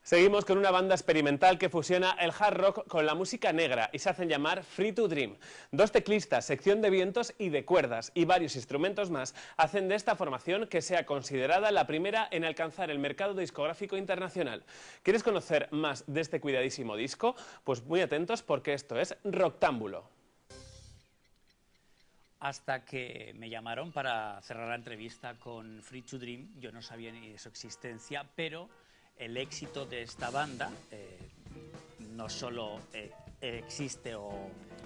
Seguimos con una banda experimental que fusiona el hard rock con la música negra y se hacen llamar Free to Dream. Dos teclistas, sección de vientos y de cuerdas y varios instrumentos más hacen de esta formación que sea considerada la primera en alcanzar el mercado discográfico internacional. ¿Quieres conocer más de este cuidadísimo disco? Pues muy atentos porque esto es Roctámbulo. Hasta que me llamaron para cerrar la entrevista con Free to Dream, yo no sabía ni de su existencia, pero el éxito de esta banda no solo existe o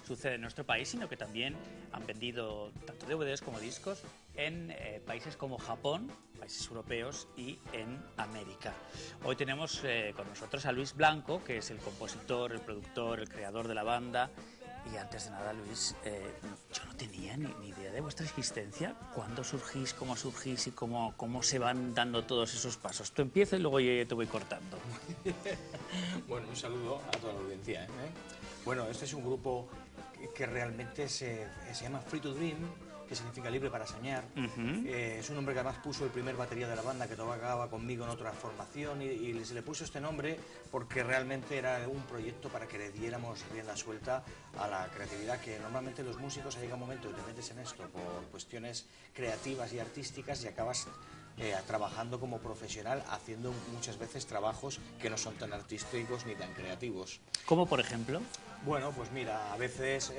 sucede en nuestro país, sino que también han vendido tanto DVDs como discos en países como Japón, países europeos y en América. Hoy tenemos con nosotros a Luis Blanco, que es el compositor, el productor, el creador de la banda. Y antes de nada, Luis, yo no tenía ni idea de vuestra existencia. ¿Cuándo surgís, cómo surgís y cómo se van dando todos esos pasos? Tú empieza y luego yo te voy cortando. Bueno, un saludo a toda la audiencia. Bueno, este es un grupo que realmente se llama Free to Dream, que significa libre para soñar. Es un nombre que además puso el primer batería de la banda, que tocaba conmigo en otra formación, y se le puso este nombre porque realmente era un proyecto para que le diéramos rienda suelta a la creatividad, que normalmente los músicos llega un momento que te metes en esto por cuestiones creativas y artísticas y acabas trabajando como profesional, haciendo muchas veces trabajos que no son tan artísticos ni tan creativos. ¿Cómo, por ejemplo? Bueno, pues mira, a veces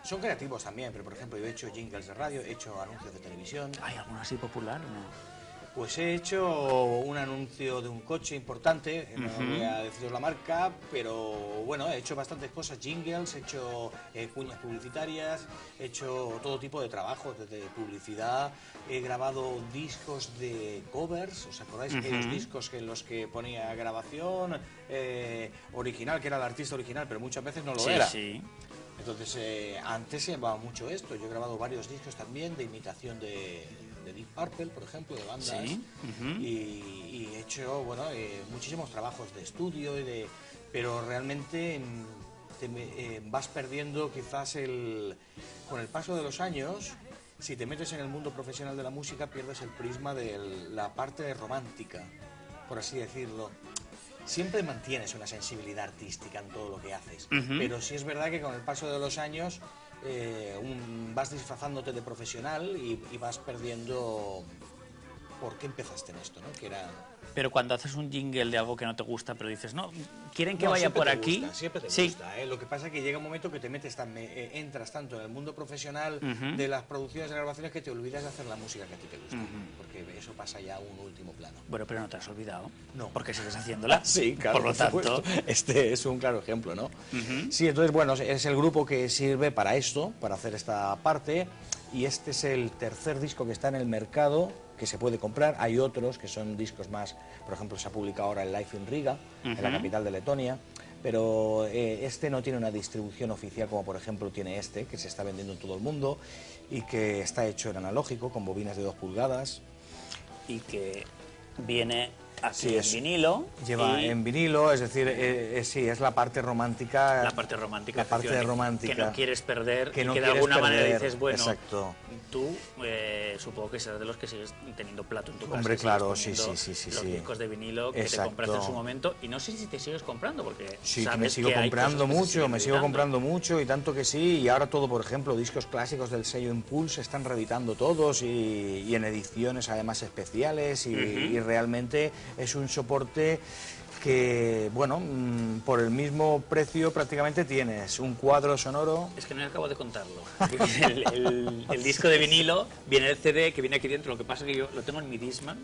son creativos también, pero por ejemplo yo he hecho jingles de radio, he hecho anuncios de televisión. ¿Hay alguno así popular o no? Pues he hecho un anuncio de un coche importante, no voy a deciros la marca, pero bueno, he hecho bastantes cosas, jingles, he hecho cuñas publicitarias, he hecho todo tipo de trabajos, desde publicidad, he grabado discos de covers, ¿os acordáis? Aquellos discos en los que ponía grabación original, que era el artista original, pero muchas veces no lo era. Sí. Entonces, antes se llevaba mucho esto, yo he grabado varios discos también de imitación de Deep Purple, por ejemplo, de bandas, sí. Y he hecho, bueno, muchísimos trabajos de estudio, pero realmente vas perdiendo quizás con el paso de los años. Si te metes en el mundo profesional de la música, pierdes el prisma de la parte romántica, por así decirlo. Siempre mantienes una sensibilidad artística en todo lo que haces, pero sí es verdad que con el paso de los años vas disfrazándote de profesional y vas perdiendo por qué empezaste en esto, ¿no? Que era... Pero cuando haces un jingle de algo que no te gusta, pero dices, no, quieren que vaya por aquí. Siempre te gusta, ¿eh? Lo que pasa es que llega un momento que te metes entras tanto en el mundo profesional de las producciones de grabaciones que te olvidas de hacer la música que a ti te gusta, porque eso pasa ya a un último plano. Bueno, pero no te has olvidado. No. Porque sigues haciéndola. Sí, claro. Por lo tanto, este es un claro ejemplo, ¿no? Sí, entonces, bueno, es el grupo que sirve para esto, para hacer esta parte, y este es el tercer disco que está en el mercado, que se puede comprar. Hay otros que son discos más, por ejemplo, se ha publicado ahora el Life in Riga, en la capital de Letonia, pero este no tiene una distribución oficial como por ejemplo tiene este, que se está vendiendo en todo el mundo y que está hecho en analógico, con bobinas de 2 pulgadas. Y que viene aquí Sí, en vinilo. Lleva en vinilo, es decir, sí, es la parte romántica. La parte romántica. La parte romántica. Que no quieres perder, que no y que de quieres alguna manera perder. dices, bueno, exacto. tú supongo que serás de los que sigues teniendo plato en tu casa. Hombre, que claro, sigues sí. Los discos de vinilo que te compraste en su momento, y no sé si te sigues comprando, porque sí, sabes me sigo que comprando hay cosas que mucho, me sigo comprando mucho, y tanto que sí, y ahora todo, por ejemplo, discos clásicos del sello Impulse se están reeditando todos y en ediciones además especiales, y realmente es un soporte que, bueno, por el mismo precio prácticamente tienes un cuadro sonoro. Es que no acabo de contarlo. El disco de vinilo, viene el CD que viene aquí dentro, lo que pasa es que yo lo tengo en mi Discman,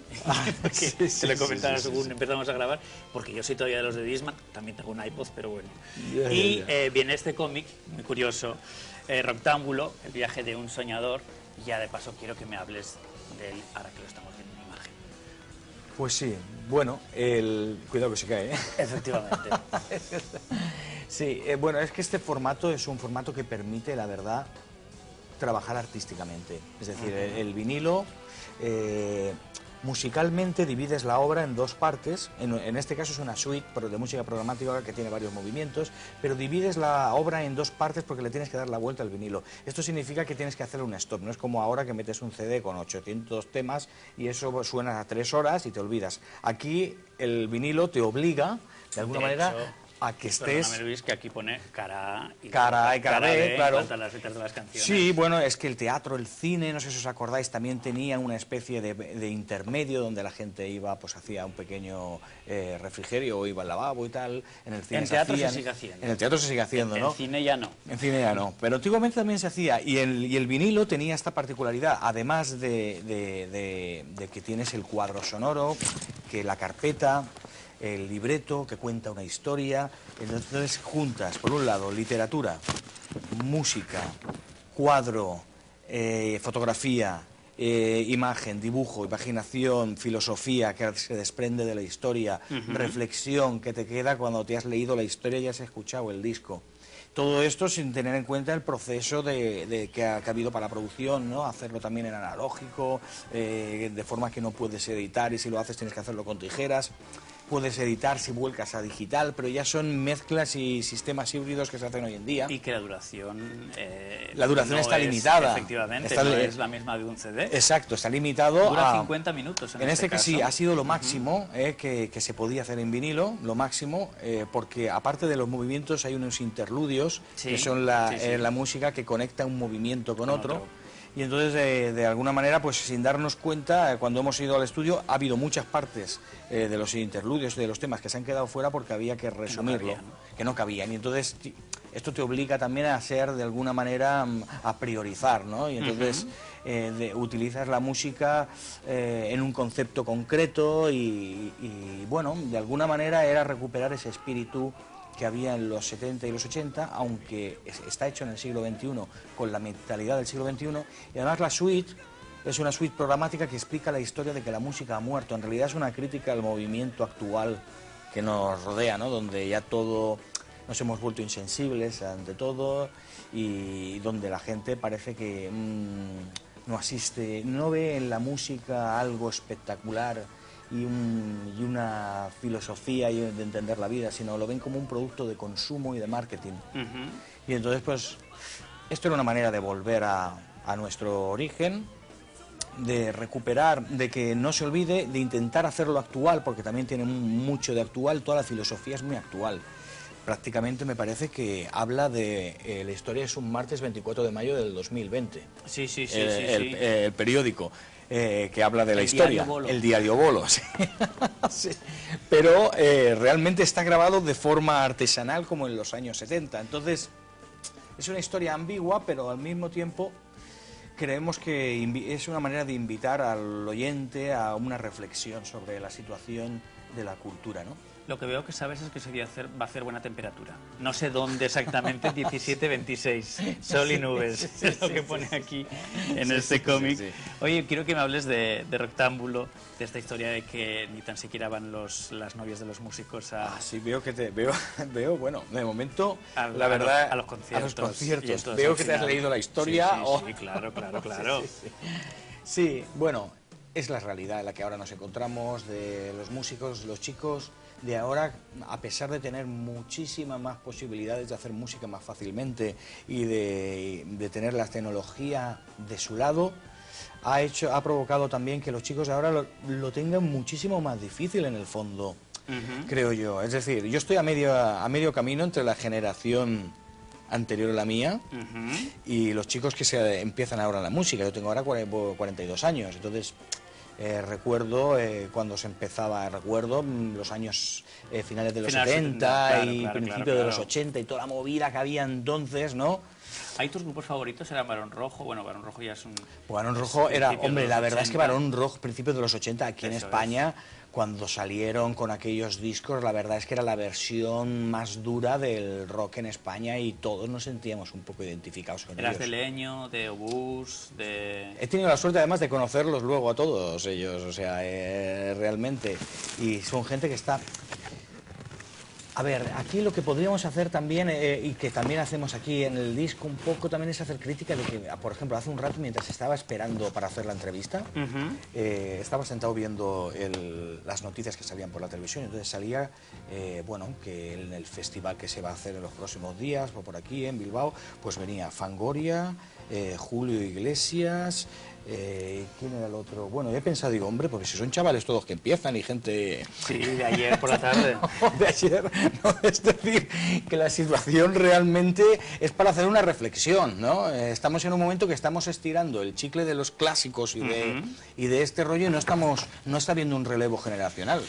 se lo comentaba según empezamos a grabar, porque yo soy todavía de los de Discman, también tengo un iPod, pero bueno. Viene este cómic, muy curioso, Roctámbulo, el viaje de un soñador, y ya de paso quiero que me hables de él ahora que lo estamos viendo en imagen. Pues sí, bueno, cuidado que se cae, ¿eh? Efectivamente. Sí, bueno, es que este formato es un formato que permite, la verdad, trabajar artísticamente. Es decir, el vinilo musicalmente divides la obra en dos partes, en este caso es una suite de música programática que tiene varios movimientos, pero divides la obra en dos partes porque le tienes que dar la vuelta al vinilo. Esto significa que tienes que hacer un stop, no es como ahora que metes un CD con 800 temas y eso suena a 3 horas y te olvidas. Aquí el vinilo te obliga, de alguna manera, a que estés... Perdóname, Luis, que aquí pone cara A y cara A y cara B, claro. En cuanto a las letras de las canciones. Sí, bueno, es que el teatro, el cine, no sé si os acordáis, también tenía una especie de intermedio donde la gente iba, pues hacía un pequeño refrigerio o iba al lavabo y tal. En el cine teatro se sigue haciendo. En el teatro se sigue haciendo, ¿no? En cine ya no. En cine ya no, pero antiguamente también se hacía. Y el vinilo tenía esta particularidad, además de que tienes el cuadro sonoro, que la carpeta, el libreto que cuenta una historia. Entonces juntas, por un lado, literatura, música, cuadro, fotografía, imagen, dibujo, imaginación, filosofía que se desprende de la historia, reflexión que te queda cuando te has leído la historia y has escuchado el disco. Todo esto sin tener en cuenta el proceso que ha habido para la producción, ¿no? Hacerlo también en analógico, de forma que no puedes editar y si lo haces tienes que hacerlo con tijeras. Puedes editar si vuelcas a digital, pero ya son mezclas y sistemas híbridos que se hacen hoy en día. Y que la duración... la duración no está limitada. Efectivamente, no es la misma de un CD. Exacto, está limitado Dura a... 50 minutos en este caso. Sí, ha sido lo máximo que se podía hacer en vinilo, lo máximo, porque aparte de los movimientos hay unos interludios, que son la música que conecta un movimiento con otro. Y entonces, de alguna manera, pues sin darnos cuenta, cuando hemos ido al estudio, ha habido muchas partes de los interludios, de los temas que se han quedado fuera porque había que resumirlo, que no cabían. Y entonces, esto te obliga también a ser, de alguna manera, a priorizar, ¿no? Y entonces utilizas la música en un concepto concreto y, bueno, de alguna manera era recuperar ese espíritu que había en los 70 y los 80, aunque está hecho en el siglo XXI, con la mentalidad del siglo XXI, y además la suite es una suite programática que explica la historia de que la música ha muerto. En realidad es una crítica al movimiento actual que nos rodea, ¿no? Donde ya todo, nos hemos vuelto insensibles ante todo y donde la gente parece que no asiste, no ve en la música algo espectacular y una filosofía de entender la vida, sino lo ven como un producto de consumo y de marketing. Y entonces, pues, esto era una manera de volver a nuestro origen, de recuperar, de que no se olvide, de intentar hacerlo actual, porque también tiene mucho de actual, toda la filosofía es muy actual. Prácticamente me parece que habla de la historia es un martes 24 de mayo del 2020. Sí. El periódico. Que habla de la historia, el diario Bolo, sí. Sí. Pero realmente está grabado de forma artesanal como en los años 70, entonces es una historia ambigua, pero al mismo tiempo creemos que es una manera de invitar al oyente a una reflexión sobre la situación de la cultura, ¿no? Lo que veo que sabes es que ese día va a hacer buena temperatura. No sé dónde exactamente, 17, 26, sol y nubes, es lo que pone aquí en este cómic. Oye, quiero que me hables de Rectángulo, de esta historia de que ni tan siquiera van las novias de los músicos a... sí, veo que veo, bueno, de momento, la verdad... A los conciertos. Veo que te has leído la historia. Sí, claro. Sí, bueno, es la realidad en la que ahora nos encontramos, de los músicos, los chicos de ahora, a pesar de tener muchísimas más posibilidades de hacer música más fácilmente y de tener la tecnología de su lado, ha provocado también que los chicos de ahora lo tengan muchísimo más difícil en el fondo, creo yo. Es decir, yo estoy a medio camino entre la generación anterior a la mía y los chicos que se empiezan ahora en la música. Yo tengo ahora 42 años, entonces... recuerdo cuando se empezaba, los años finales de los 70 y principios de los 80 y toda la movida que había entonces, ¿no? ¿Hay tus grupos favoritos? ¿Era Barón Rojo? Bueno, Barón Rojo ya es un... Barón Rojo era, hombre, la verdad es que Barón Rojo, principios de los 80 aquí en España, cuando salieron con aquellos discos, la verdad es que era la versión más dura del rock en España y todos nos sentíamos un poco identificados con ellos. ¿Eras de Leño, de Obús, de...? He tenido la suerte además de conocerlos luego a todos ellos, o sea, realmente, y son gente que está... A ver, aquí lo que podríamos hacer también, y que también hacemos aquí en el disco un poco, también es hacer crítica de que, por ejemplo, hace un rato mientras estaba esperando para hacer la entrevista, estaba sentado viendo las noticias que salían por la televisión, entonces salía, bueno, que en el festival que se va a hacer en los próximos días, por aquí en Bilbao, pues venía Fangoria, Julio Iglesias... ¿quién era el otro? Bueno, he pensado, digo, hombre, porque si son chavales todos que empiezan y gente... Sí, de ayer por la tarde. de ayer, no, es decir, que la situación realmente es para hacer una reflexión, ¿no? Estamos en un momento que estamos estirando el chicle de los clásicos y de este rollo y no está habiendo un relevo generacional.